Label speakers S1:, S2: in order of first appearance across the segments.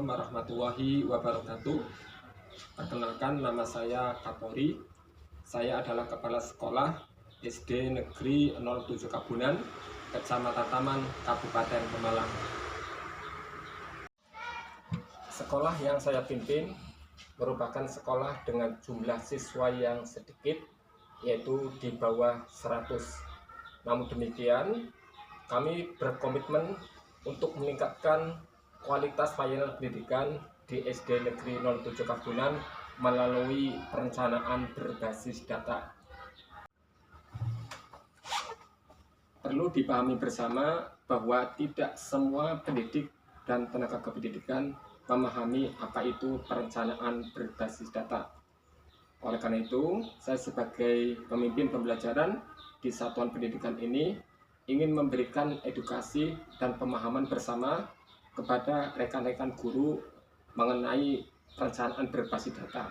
S1: warahmatullahi wabarakatuh. Perkenalkan, nama saya Kapori. Saya adalah Kepala Sekolah SD Negeri 07 Kabunan, Kecamatan Taman, Kabupaten Pemalang. Sekolah yang saya pimpin merupakan sekolah dengan jumlah siswa yang sedikit, yaitu di bawah 100. Namun demikian, kami berkomitmen untuk meningkatkan kualitas layanan pendidikan di SD Negeri 07 Kabunan melalui perencanaan berbasis data. Perlu dipahami bersama bahwa tidak semua pendidik dan tenaga kependidikan memahami apa itu perencanaan berbasis data. Oleh karena itu, saya sebagai pemimpin pembelajaran di satuan pendidikan ini ingin memberikan edukasi dan pemahaman bersama kepada rekan-rekan guru mengenai perencanaan berbasis data,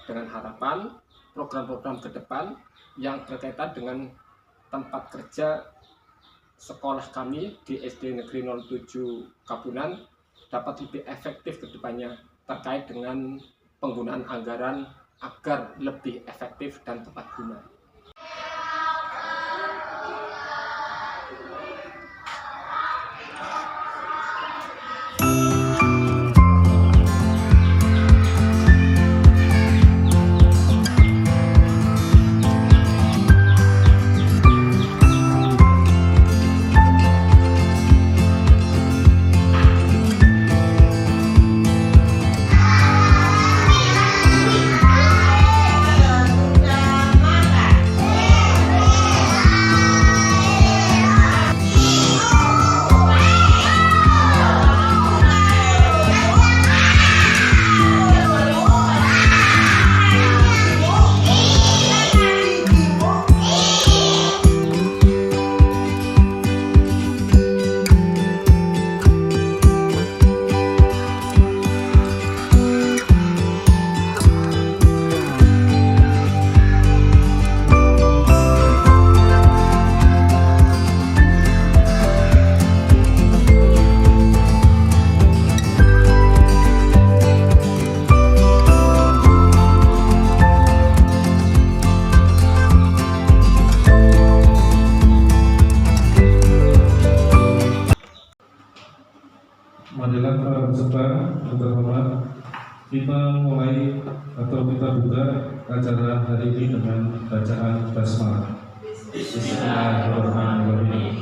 S1: dengan harapan program-program ke depan yang berkaitan dengan tempat kerja sekolah kami di SD Negeri 07 Kabunan dapat lebih efektif ke depannya terkait dengan penggunaan anggaran agar lebih efektif dan tepat guna.
S2: Marilah para peserta yang terhormat, kita mulai atau kita buka acara hari ini dengan bacaan basmalah. Bismillahirrahmanirrahim.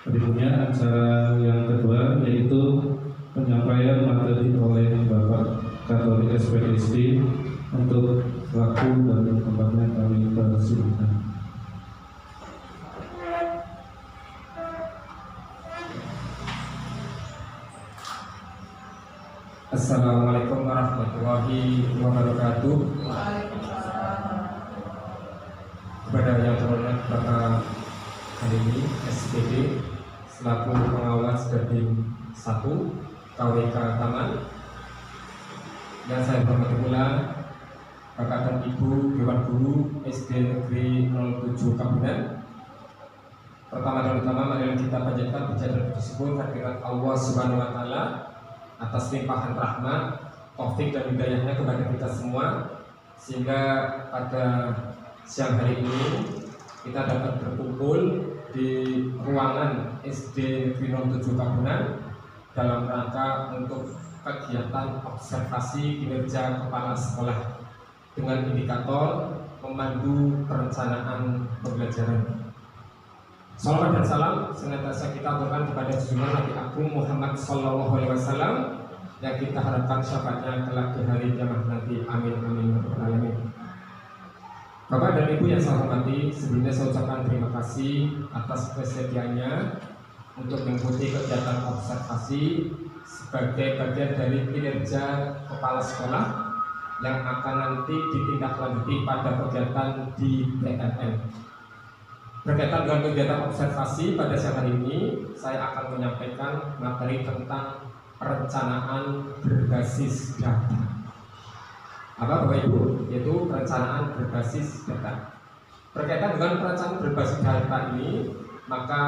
S2: Berikutnya acara yang kedua yaitu penyampaian materi oleh Bapak Kapolri SPDSD. Untuk waktu dan tempatnya kami persilakan.
S1: Assalamualaikum warahmatullahi wabarakatuh. Kepada yang terhormat Bapak Hadimi SPD selaku pengawas Dadin 1 KWK Taman, yang saya hormati pula Bapak dan Ibu Dewan Guru SD Negeri 07 Kabunan. Pertama dan utama, mari kita panjatkan puja dan puji syukur kehadirat Allah Subhanahu wa Ta'ala atas limpahan rahmat, taufik dan hidayahnya kepada kita semua, sehingga pada siang hari ini kita dapat berkumpul di ruangan SD Negeri 07 Kabunan dalam rangka untuk kegiatan observasi kinerja kepala sekolah dengan indikator memandu perencanaan pembelajaran. Salawat dan salam senantiasa kita aturkan kepada junjungan Nabi Agung Muhammad SAW yang kita harapkan syafaatnya kelak di hari kiamat nanti. Amin amin ya rabbal alamin. Bapak dan Ibu yang saya hormati, sebelumnya saya ucapkan terima kasih atas kesediaannya untuk mengikuti kegiatan observasi sebagai bagian dari kinerja kepala sekolah yang akan nanti ditindaklanjuti pada kegiatan di PNN. Berkaitan dengan kegiatan observasi pada siang hari ini, saya akan menyampaikan materi tentang perencanaan berbasis data. Apa Bapak Ibu? Yaitu perencanaan berbasis data. Berkaitan dengan perencanaan berbasis data ini, maka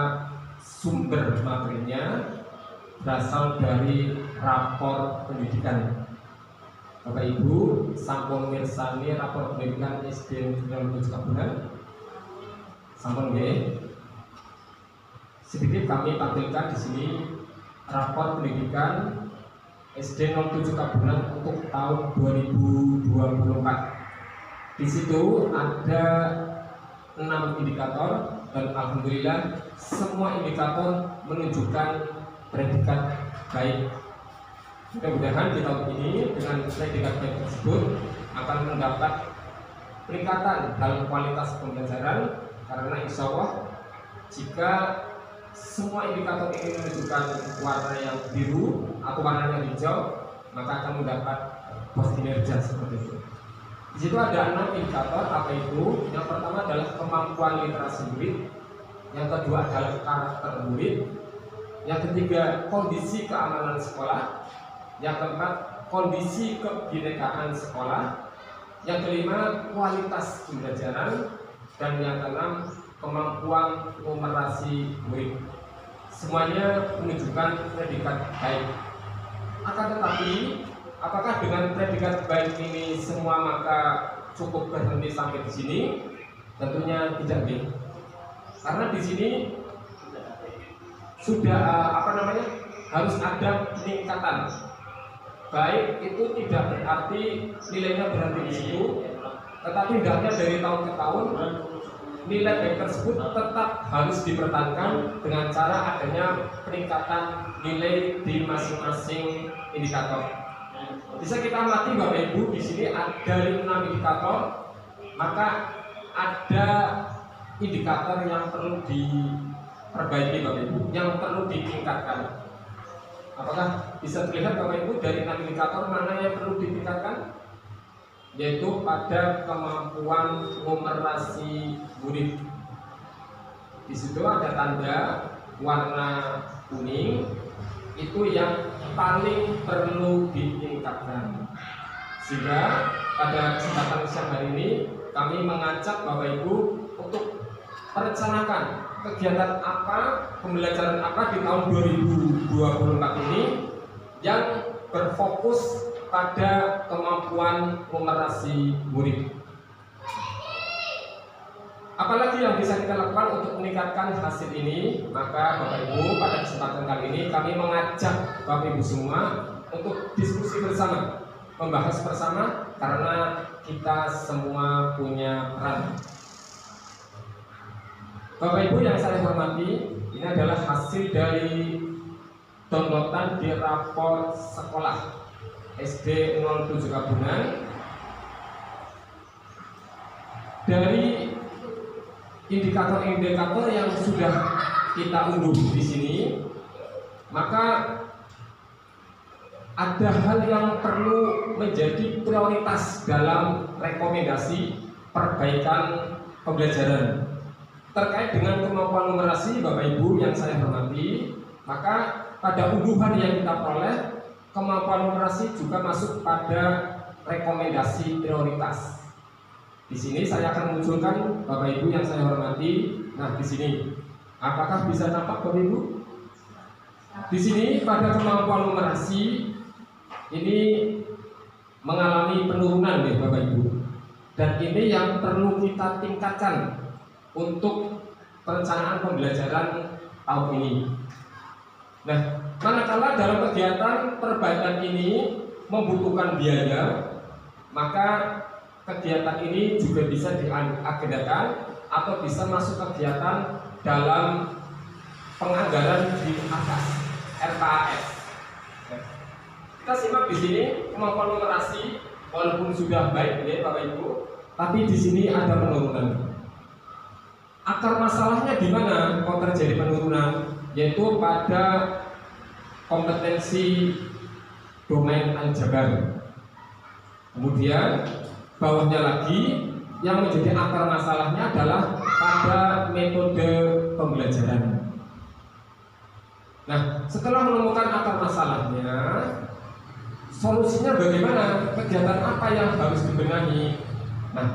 S1: sumber materinya berasal dari rapor pendidikan. Bapak Ibu sampun mirsani rapor pendidikan SD 07 Kabupaten. Sampun nggih. Sedikit kami tampilkan di sini rapor pendidikan SD 07 Kabupaten untuk tahun 2024. Di situ ada 6 indikator dan alhamdulillah semua indikator menunjukkan predikat baik. Mudah-mudahan di tahun ini dengan predikat baik tersebut akan mendapat peningkatan dalam kualitas pembelajaran, karena insya Allah jika semua indikator ini menunjukkan warna yang biru atau warna yang hijau, maka akan mendapat pos kinerja seperti itu. Di situ ada 6 indikator, apa itu? Yang pertama adalah kemampuan literasi murid, yang kedua adalah karakter murid, yang ketiga kondisi keamanan sekolah, yang keempat kondisi kebinekaan sekolah, yang kelima kualitas pembelajaran, dan yang keenam kemampuan numerasi murid. Semuanya menunjukkan predikat baik. Akan tetapi apakah dengan predikat baik ini semua maka cukup berhenti sampai di sini? Tentunya tidak, karena di sini sudah harus ada peningkatan. Baik itu tidak berarti nilainya berhenti di situ, tetapi hendaknya dari tahun ke tahun nilai baik tersebut tetap harus dipertahankan dengan cara adanya peningkatan nilai di masing-masing indikator. Bisa kita amati Bapak Ibu, di sini ada 6 indikator, maka ada indikator yang perlu diperbaiki Bapak Ibu, yang perlu ditingkatkan. Apakah bisa terlihat Bapak Ibu dari 6 indikator mana yang perlu ditingkatkan? Yaitu pada kemampuan numerasi murid. Di situ ada tanda warna kuning, itu yang paling perlu ditingkatkan. Sehingga pada kesempatan siang hari ini kami mengajak Bapak Ibu untuk merencanakan kegiatan apa, pembelajaran apa di tahun 2024 ini yang berfokus pada kemampuan numerasi murid. Apalagi yang bisa kita lakukan untuk meningkatkan hasil ini? Maka Bapak Ibu pada kesempatan kali ini kami mengajak Bapak Ibu semua untuk diskusi bersama, membahas bersama, karena kita semua punya peran. Bapak Ibu yang saya hormati, ini adalah hasil dari downloadan di rapor sekolah SD 07 Kabupaten. Dari indikator-indikator yang sudah kita unduh di sini, maka ada hal yang perlu menjadi prioritas dalam rekomendasi perbaikan pembelajaran. Terkait dengan kemampuan numerasi Bapak Ibu yang saya hormati, maka pada unduhan yang kita peroleh, kemampuan numerasi juga masuk pada rekomendasi prioritas. Di sini saya akan munculkan Bapak Ibu yang saya hormati. Nah, di sini apakah bisa nampak Bapak Ibu? Di sini pada kemampuan numerasi ini mengalami penurunan nih Bapak Ibu. Dan ini yang perlu kita tingkatkan untuk perencanaan pembelajaran tahun ini. Nah, manakala dalam kegiatan perbaikan ini membutuhkan biaya, maka kegiatan ini juga bisa diagendakan atau bisa masuk kegiatan dalam penganggaran di atas RKAS. Kita simak di sini kemampuan numerasi walaupun sudah baik ya Bapak Ibu, tapi di sini ada penurunan. Akar masalahnya di mana kok terjadi penurunan? Yaitu pada kompetensi domain aljabar. Kemudian bawahnya lagi yang menjadi akar masalahnya adalah pada metode pembelajaran. Nah, setelah menemukan akar masalahnya, solusinya bagaimana? Kegiatan apa yang harus dibenahi? Nah,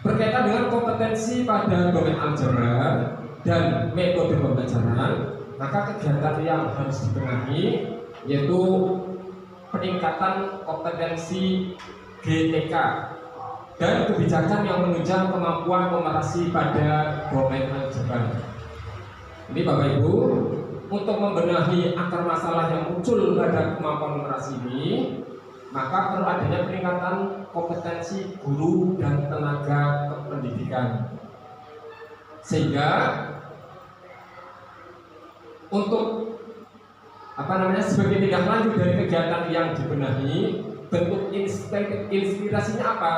S1: berkaitan dengan kompetensi pada domain aljabar dan metode pembelajaran, maka kegiatan yang harus dibenahi yaitu peningkatan kompetensi GTK dan kebijakan yang menunjang kemampuan numerasi pada domain aljabar. Ini Bapak Ibu, untuk membenahi akar masalah yang muncul pada kemampuan numerasi ini, maka perlu adanya peningkatan kompetensi guru dan tenaga kependidikan. Sehingga untuk sebagai tindak lanjut dari kegiatan yang dibenahi, bentuk inspirasinya apa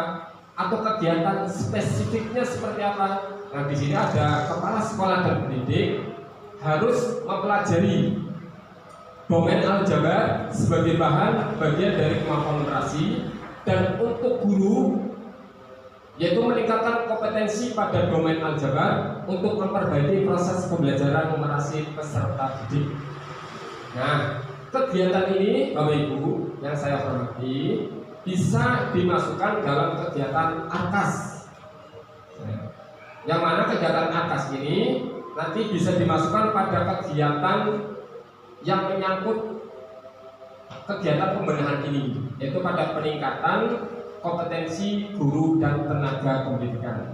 S1: atau kegiatan spesifiknya seperti apa. Nah, di sini ada kepala sekolah dan pendidik harus mempelajari domain aljabar sebagai bagian dari kemampuan numerasi, dan untuk guru yaitu meningkatkan kompetensi pada domain aljabar untuk memperbaiki proses pembelajaran numerasi peserta didik. Nah, kegiatan ini Bapak Ibu yang saya hormati bisa dimasukkan dalam kegiatan ARKAS. Yang mana kegiatan ARKAS ini nanti bisa dimasukkan pada kegiatan yang menyangkut kegiatan pembenahan ini, yaitu pada peningkatan kompetensi guru dan tenaga pendidikan.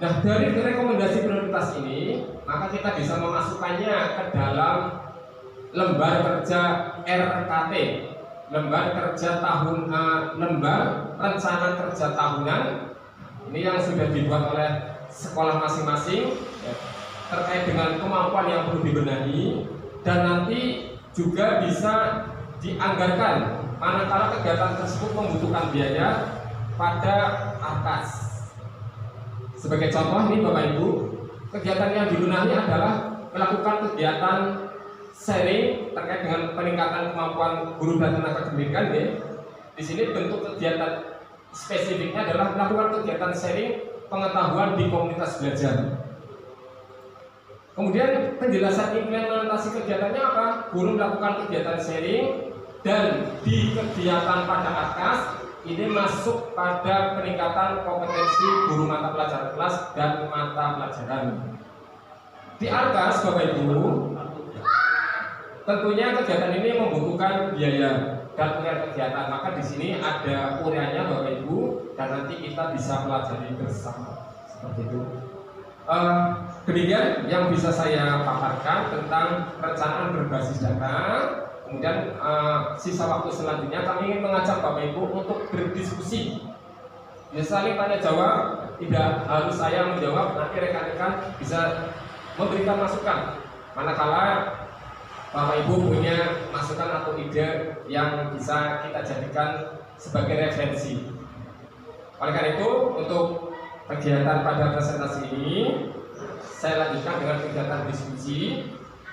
S1: Nah, dari rekomendasi prioritas ini, maka kita bisa memasukkannya ke dalam lembar kerja RKT, lembar rencana kerja tahunan. Ini yang sudah dibuat oleh sekolah masing-masing terkait dengan kemampuan yang perlu dibenahi, dan nanti juga bisa dianggarkan manakala kegiatan tersebut membutuhkan biaya pada ARKAS. Sebagai contoh ini Bapak Ibu, kegiatan yang dibenahi adalah melakukan kegiatan sharing terkait dengan peningkatan kemampuan guru dan tenaga pendidikan. Di sini bentuk kegiatan spesifiknya adalah melakukan kegiatan sharing pengetahuan di komunitas belajar. Kemudian penjelasan implementasi kegiatannya apa? Guru melakukan kegiatan sharing, dan di kegiatan pada ARKAS ini masuk pada peningkatan kompetensi guru mata pelajaran kelas dan mata pelajaran. Di ARKAS Bapak Ibu, tentunya kegiatan ini membutuhkan biaya dan urian kegiatan, maka di sini ada uriannya Bapak Ibu, dan nanti kita bisa pelajari bersama seperti itu. Demikian yang bisa saya paparkan tentang perencanaan berbasis data. Kemudian sisa waktu selanjutnya kami ingin mengajak Bapak Ibu untuk berdiskusi. Ya, saling tanya jawab, tidak harus saya menjawab, nanti rekan-rekan bisa memberikan masukan. Manakala Bapak Ibu punya masukan atau ide yang bisa kita jadikan sebagai referensi. Oleh karena itu, untuk kegiatan pada presentasi ini saya lanjutkan dengan kegiatan diskusi.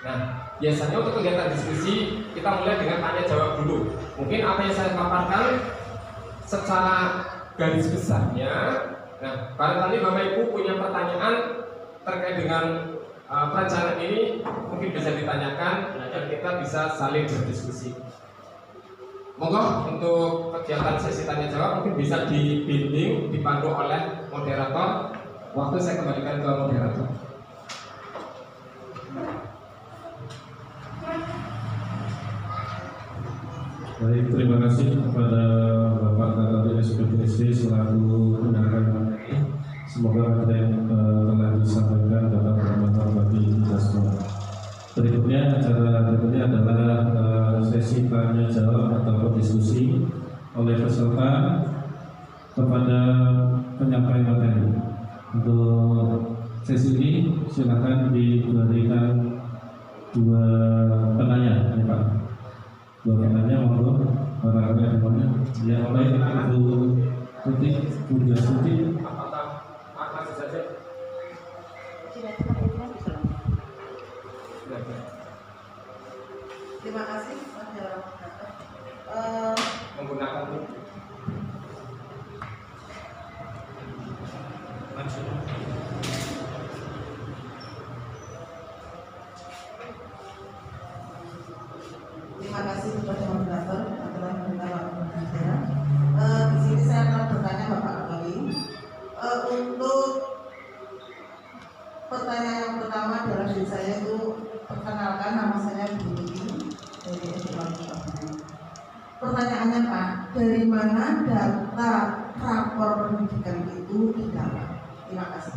S1: Nah, biasanya untuk kegiatan diskusi kita mulai dengan tanya jawab dulu. Mungkin apa yang saya paparkan secara garis besarnya. Nah, barangkali Bapak Ibu punya pertanyaan terkait dengan perencanaan ini, mungkin bisa ditanyakan dan kita bisa saling berdiskusi. Monggo untuk kegiatan sesi tanya jawab mungkin bisa dibimbing, dipandu oleh moderator. Waktu saya kembalikan ke moderator.
S2: Baik, terima kasih kepada Bapak Kakak SPPSD selaku penyampaian materi. Semoga materi yang telah disampaikan dapat bermanfaat bagi kita semua. Berikutnya, acara berikutnya adalah sesi tanya jawab atau diskusi oleh peserta kepada penyampaian materi. Untuk sesi ini silakan diberikan dua penanya, ya Pak. Dua penanya, monggo para rekan-rekan yang oleh Ibu Tuti, Bu Yasuti.
S1: Apa saja?
S3: Terima kasih
S1: Menggunakan
S3: Terima kasih kepada moderator atas pertanyaannya Pak, dari mana data rapor pendidikan itu didapat? Terima kasih.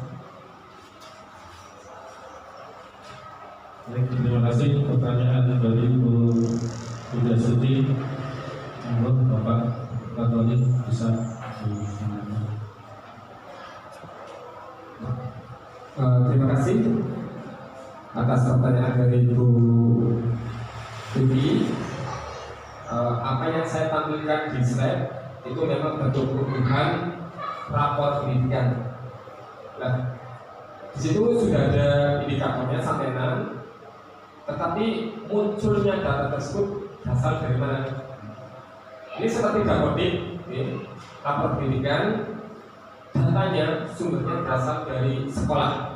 S2: Baik, terima kasih. Pertanyaan dari Bu Widya Suti. Menurut Bapak Katolik bisa disampaikan.
S1: Terima kasih atas pertanyaan dari Bu Vivi. Apa yang saya tampilkan di slide itu memang bentuk utuhan rapor pendidikan. Nah, di situ sudah ada indikatornya sampai 6, tetapi munculnya data tersebut berasal dari mana? Ini seperti dapodik, rapor pendidikan, datanya sumbernya berasal dari sekolah.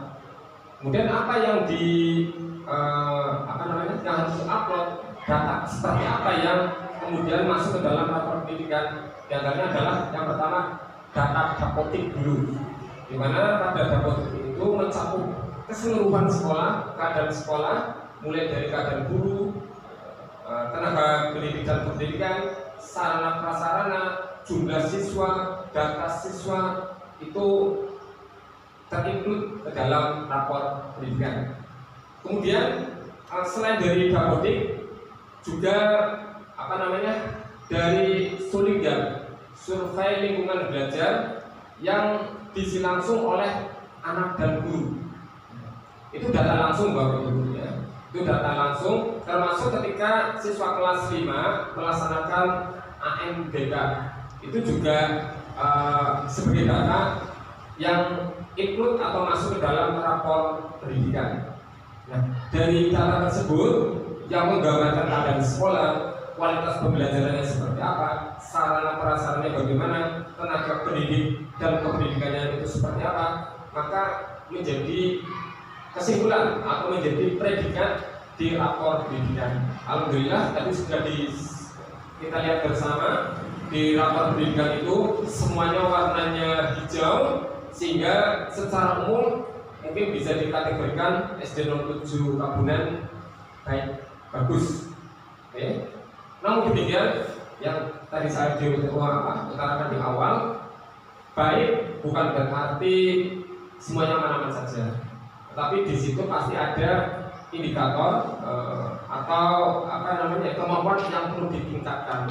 S1: Kemudian apa yang yang harus upload data seperti apa yang kemudian masuk ke dalam rapor pendidikan. Yang adalah yang pertama data dapodik dulu, di mana pada dapodik itu mencakup keseluruhan sekolah, keadaan sekolah, mulai dari keadaan guru, tenaga pendidik dan pendidikan, sarana prasarana, jumlah siswa, data siswa itu terinclude ke dalam rapor pendidikan. Kemudian selain dari dapodik juga dari Solingga, survei lingkungan belajar yang diisi langsung oleh anak dan guru. Itu data langsung Bapak Ibu ya. Itu data langsung termasuk ketika siswa kelas 5 melaksanakan AMBK. Itu juga sebagai data yang include atau masuk ke dalam rapor pendidikan. Nah, dari data tersebut yang menggambarkan keadaan sekolah, kualitas pembelajarannya seperti apa, sarana prasarannya bagaimana, tenaga pendidik dan kependidikannya itu seperti apa, maka menjadi kesimpulan atau menjadi predikat di rapor pendidikan. Alhamdulillah tadi sudah kita lihat bersama di rapor pendidikan itu semuanya warnanya hijau, sehingga secara umum mungkin bisa dikategorikan SD 07 Kabunan baik, bagus. Oke. Namun demikian yang tadi saya utarakan di awal, baik bukan berarti semuanya aman-aman saja, tetapi di situ pasti ada indikator atau kemampuan yang perlu ditingkatkan.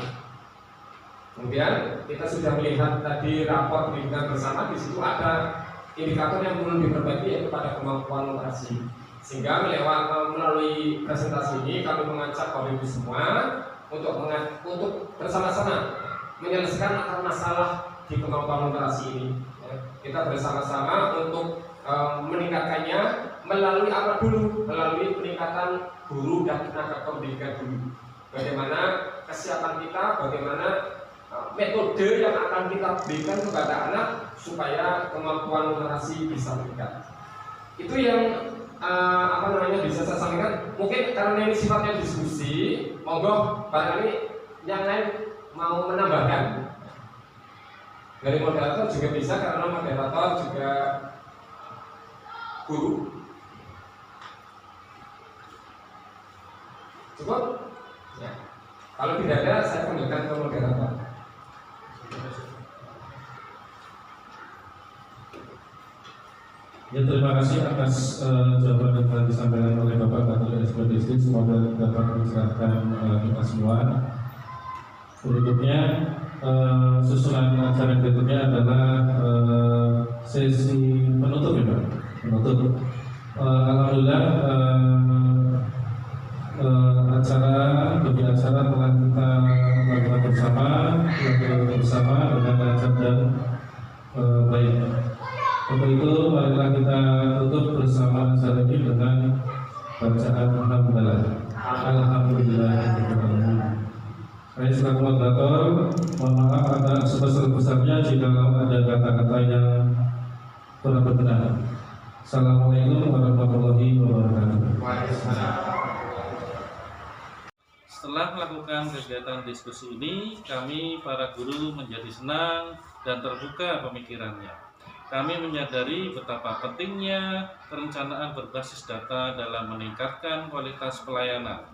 S1: Kemudian kita sudah melihat tadi rapor pendidikan bersama, di situ ada indikator yang perlu diperbaiki yaitu pada kemampuan literasi. Sehingga melalui presentasi ini kami mengajak Bapak Ibu semua untuk bersama-sama menyelesaikan akar masalah di kemampuan literasi ini. Kita bersama-sama untuk meningkatkannya melalui apa dulu? Melalui peningkatan guru dan tenaga pendidikan dulu. Bagaimana kesiapan kita, bagaimana metode yang akan kita berikan kepada anak supaya kemampuan literasi bisa meningkat. Itu yang bisa saya sampaikan. Mungkin karena ini sifatnya diskusi, monggo barangkali yang lain mau menambahkan. Dari moderator juga bisa, karena moderator juga guru. Cukup? Ya. Kalau tidak ada, saya kembalikan ke moderator.
S2: Ya, terima kasih atas jawaban yang telah disampaikan oleh Bapak Katolik SPTSD. Semoga dapat mencerahkan kita semua. Berikutnya, susunan acara berikutnya adalah sesi penutup ya Pak. Penutup. Alhamdulillah acara telah kita lakukan bersama dengan lancar dan baik. Untuk itu marilah kita tutup bersama acara ini dengan bacaan Alhamdulillah. Alhamdulillah. Saya selaku moderator, mohon maaf atas sebesar-besarnya jika ada kata-kata yang kurang berkenan. Assalamualaikum warahmatullahi wabarakatuh. Setelah melakukan kegiatan diskusi ini, kami para guru menjadi senang dan terbuka pemikirannya. Kami menyadari betapa pentingnya perencanaan berbasis data dalam meningkatkan kualitas pelayanan.